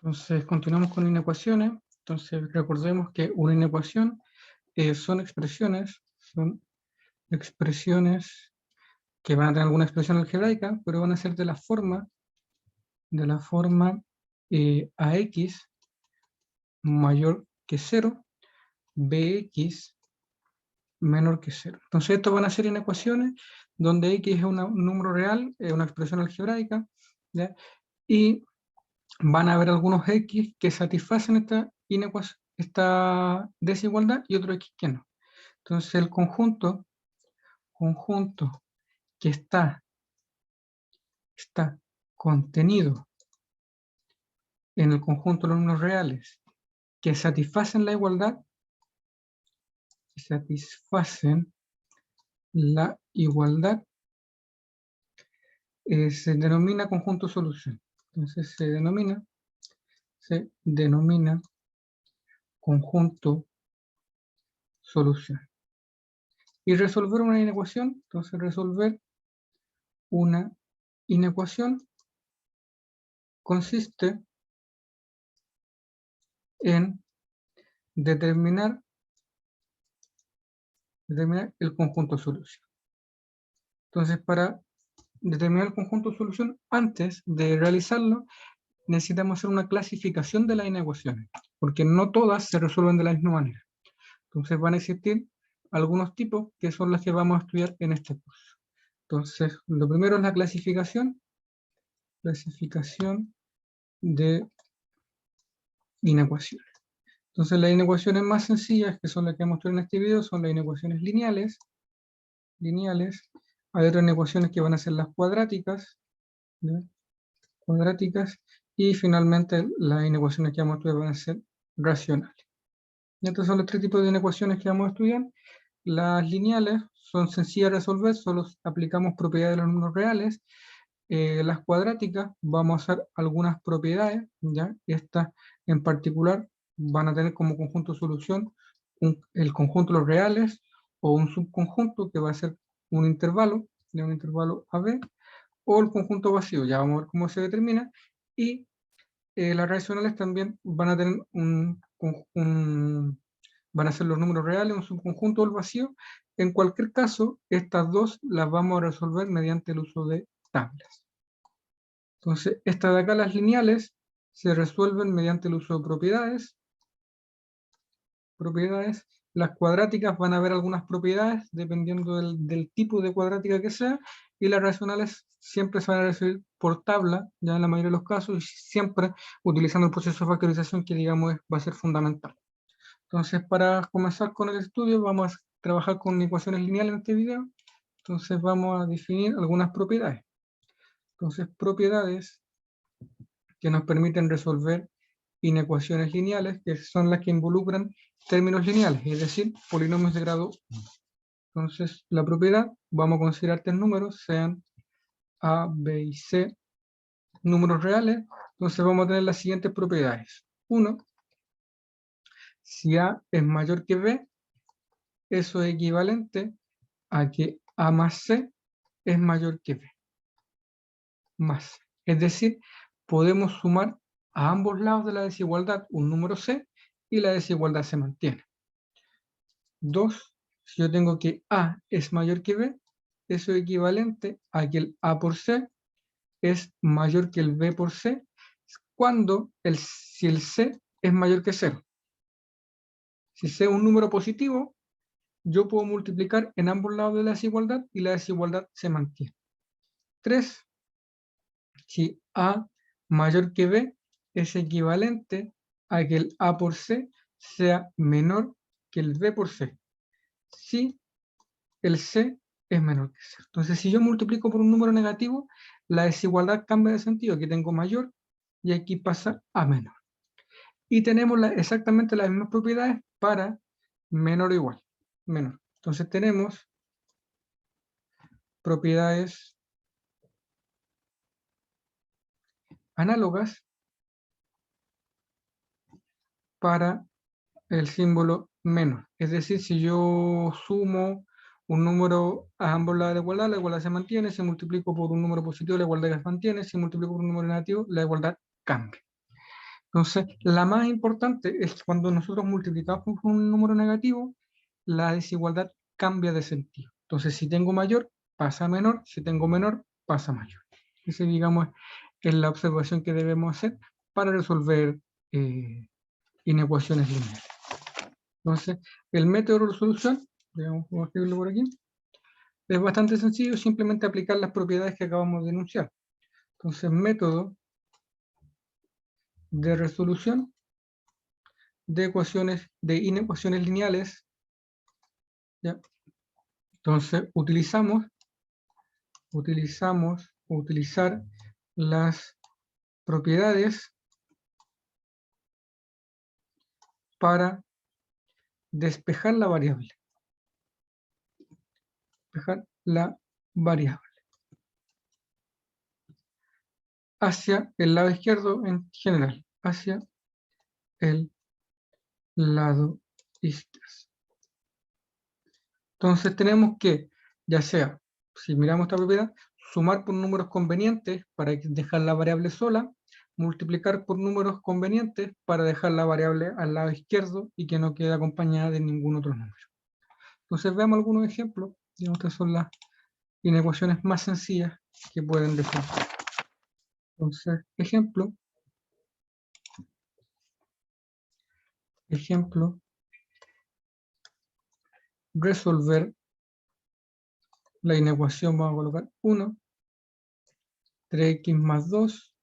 Entonces, continuamos con inecuaciones. Entonces, recordemos que una inecuación son expresiones que van a tener alguna expresión algebraica, pero van a ser de la forma ax mayor que 0, bx menor que 0. Entonces, estos van a ser inecuaciones donde x es un número real, una expresión algebraica, ¿ya? Y van a haber algunos x que satisfacen esta desigualdad y otros x que no. Entonces el conjunto que está contenido en el conjunto de los números reales que satisfacen la igualdad, se denomina conjunto solución. Entonces se denomina conjunto solución. Y resolver una inecuación, entonces resolver una inecuación consiste en determinar el conjunto solución. Entonces, para determinar el conjunto solución, antes de realizarlo, necesitamos hacer una clasificación de las inecuaciones, porque no todas se resuelven de la misma manera. Entonces van a existir algunos tipos que son las que vamos a estudiar en este curso. Entonces, lo primero es la clasificación de inecuaciones. Entonces, las inecuaciones más sencillas, que son las que hemos estudiado en este video, son las inecuaciones lineales. Hay otras inecuaciones que van a ser las cuadráticas, ¿ya? Y finalmente las inecuaciones que vamos a estudiar van a ser racionales. Y estos son los tres tipos de inecuaciones que vamos a estudiar. Las lineales son sencillas de resolver, solo aplicamos propiedades de los números reales. Las cuadráticas vamos a hacer algunas propiedades, ¿ya? Estas en particular van a tener como conjunto de solución el conjunto de los reales o un subconjunto que va a ser un intervalo, de un intervalo AB, o el conjunto vacío, ya vamos a ver cómo se determina. Y las racionales también van a tener van a ser los números reales, un subconjunto del vacío. En cualquier caso, estas dos las vamos a resolver mediante el uso de tablas. Entonces, estas de acá, las lineales, se resuelven mediante el uso de propiedades. Las cuadráticas van a haber algunas propiedades dependiendo del tipo de cuadrática que sea, y las racionales siempre se van a resolver por tabla, ya en la mayoría de los casos, y siempre utilizando el proceso de factorización que digamos va a ser fundamental. Entonces, para comenzar con el estudio, vamos a trabajar con ecuaciones lineales en este video. Entonces vamos a definir algunas propiedades. Entonces, propiedades que nos permiten resolver inecuaciones lineales, que son las que involucran términos lineales, es decir, polinomios de grado 1. Entonces, la propiedad, vamos a considerar tres números, sean A, B y C, números reales. Entonces vamos a tener las siguientes propiedades. 1, si A es mayor que B, eso es equivalente a que A más C es mayor que B. Más. Es decir, podemos sumar a ambos lados de la desigualdad un número C y la desigualdad se mantiene. 2, si yo tengo que A es mayor que B, eso es equivalente a que el A por C es mayor que el B por C cuando si el C es mayor que 0. Si C es un número positivo, yo puedo multiplicar en ambos lados de la desigualdad y la desigualdad se mantiene. 3, si A mayor que B es equivalente a que el A por C sea menor que el B por C, si el C es menor que 0. Entonces, si yo multiplico por un número negativo, la desigualdad cambia de sentido. Aquí tengo mayor y aquí pasa a menor. Y tenemos exactamente las mismas propiedades para menor o igual. Menor. Entonces tenemos propiedades análogas para el símbolo menor. Es decir, si yo sumo un número a ambos lados de la igualdad se mantiene. Si multiplico por un número positivo, la igualdad se mantiene. Si multiplico por un número negativo, la igualdad cambia. Entonces, la más importante es que cuando nosotros multiplicamos con un número negativo, la desigualdad cambia de sentido. Entonces, si tengo mayor, pasa a menor, si tengo menor, pasa a mayor. Esa, digamos, es la observación que debemos hacer para resolver inecuaciones lineales. Entonces, el método de resolución, vamos a escribirlo por aquí, es bastante sencillo, simplemente aplicar las propiedades que acabamos de enunciar. Entonces, método de resolución de ecuaciones, de inecuaciones lineales, ¿ya? Entonces, utilizar las propiedades para despejar la variable. Despejar la variable hacia el lado izquierdo en general, hacia el lado izquierdo. Entonces tenemos que, ya sea, si miramos esta propiedad, sumar por números convenientes para dejar la variable sola, multiplicar por números convenientes para dejar la variable al lado izquierdo y que no quede acompañada de ningún otro número. Entonces veamos algunos ejemplos. Digamos, estas son las inecuaciones más sencillas que pueden definir. Entonces, ejemplo, resolver la inecuación, vamos a colocar 1, 3x más 2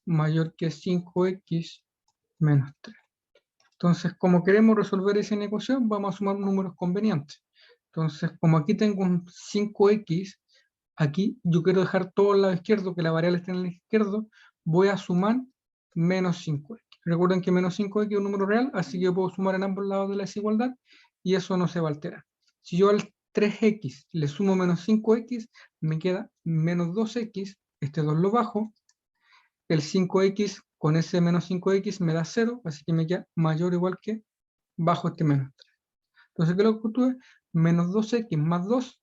mayor que 5x menos 3. Entonces, como queremos resolver esa inecuación, vamos a sumar números convenientes. Entonces, como aquí tengo un 5x, aquí yo quiero dejar todo al lado izquierdo, que la variable esté en el izquierdo, voy a sumar menos 5x. Recuerden que menos 5x es un número real, así que yo puedo sumar en ambos lados de la desigualdad y eso no se va a alterar. Si yo al 3x le sumo menos 5x, me queda menos 2x, este 2 lo bajo, el 5x con ese menos 5x me da 0, así que me queda mayor o igual que bajo este menos 3. Entonces, ¿qué es lo que obtuve? Menos 2x más 2,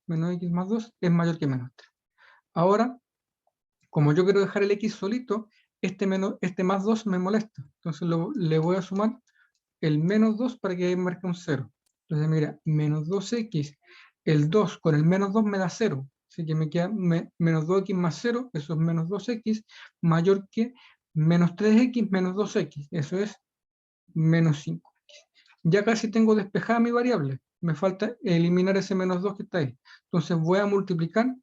menos x más 2 es mayor que menos 3. Ahora, como yo quiero dejar el x solito, este más 2 me molesta. Entonces le voy a sumar el menos 2 para que marque un 0. Entonces, mira, menos 2x, el 2 con el menos 2 me da 0. Así que me queda menos 2x más 0, eso es menos 2x, mayor que menos 3x menos 2x, eso es menos 5x. Ya casi tengo despejada mi variable, me falta eliminar ese menos 2 que está ahí. Entonces voy a multiplicar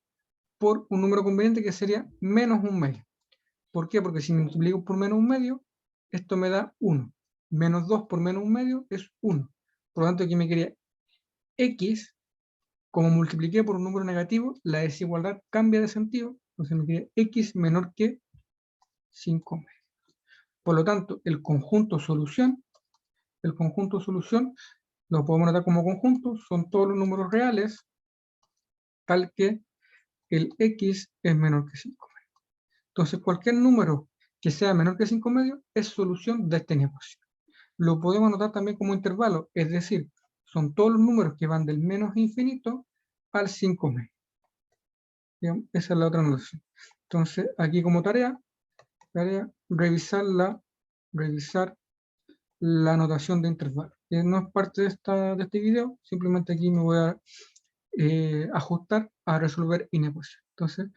por un número conveniente que sería menos un medio. ¿Por qué? Porque si multiplico por menos un medio, esto me da 1. Menos 2 por menos un medio es 1. Por lo tanto, aquí me quedaría x, como multipliqué por un número negativo, la desigualdad cambia de sentido, entonces me quedaría x menor que 5 medios. Por lo tanto, el conjunto solución lo podemos notar como conjunto, son todos los números reales, tal que el x es menor que 5 medios. Entonces, cualquier número que sea menor que 5 medios es solución de esta inecuación. Lo podemos anotar también como intervalo, es decir, son todos los números que van del menos infinito al 5 medio. Esa es la otra notación. Entonces, aquí como tarea revisar la notación de intervalo. No es parte de este video, simplemente aquí me voy a ajustar a resolver inecuación. Entonces,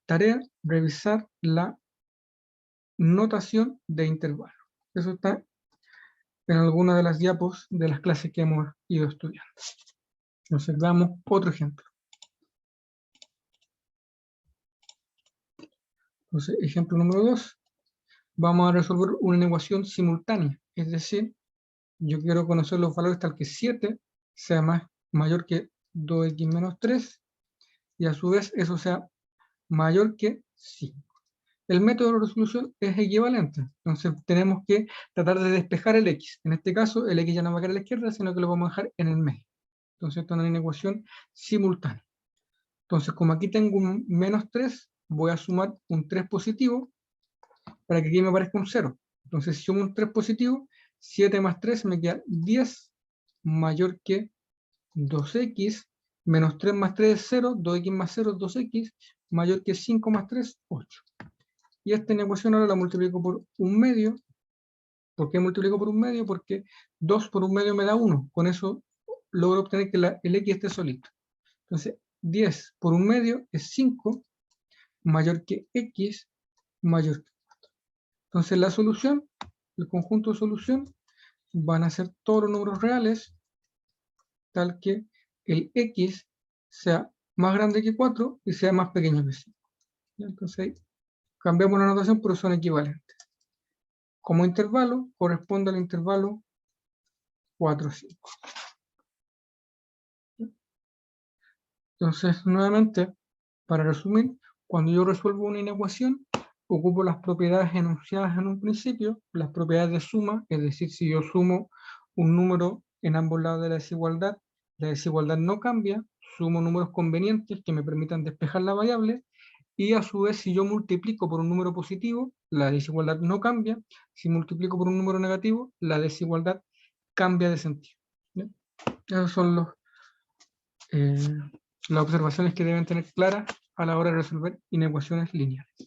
tarea, revisar la notación de intervalo. Eso está en alguna de las diapos de las clases que hemos ido estudiando. Entonces, veamos otro ejemplo. Entonces, ejemplo número 2. Vamos a resolver una inecuación simultánea. Es decir, yo quiero conocer los valores tal que 7 sea mayor que 2x menos 3 y a su vez eso sea mayor que 5. El método de resolución es equivalente. Entonces tenemos que tratar de despejar el x. En este caso, el x ya no va a quedar a la izquierda, sino que lo vamos a dejar en el medio. Entonces esto es una inecuación simultánea. Entonces, como aquí tengo un menos 3, voy a sumar un 3 positivo para que aquí me aparezca un 0. Entonces, si sumo un 3 positivo, 7 más 3 me queda 10 mayor que 2x, menos 3 más 3 es 0, 2x más 0 es 2x, mayor que 5 más 3, 8. y esta inecuación ahora la multiplico por 1/2. ¿Por qué multiplico por 1/2? Porque 2 por 1/2 me da 1. Con eso logro obtener que el x esté solito. Entonces, 10 por 1/2 es 5, mayor que x, mayor que 4. Entonces, la solución, el conjunto de solución, van a ser todos los números reales, tal que el x sea más grande que 4 y sea más pequeño que 5. Entonces, cambiamos la notación, pero son equivalentes. Como intervalo, corresponde al intervalo 4, 5. Entonces, nuevamente, para resumir, cuando yo resuelvo una inecuación, ocupo las propiedades enunciadas en un principio, las propiedades de suma, es decir, si yo sumo un número en ambos lados de la desigualdad no cambia, sumo números convenientes que me permitan despejar la variable, y a su vez, si yo multiplico por un número positivo, la desigualdad no cambia. Si multiplico por un número negativo, la desigualdad cambia de sentido. ¿Bien? Esos son las observaciones que deben tener claras a la hora de resolver inecuaciones lineales.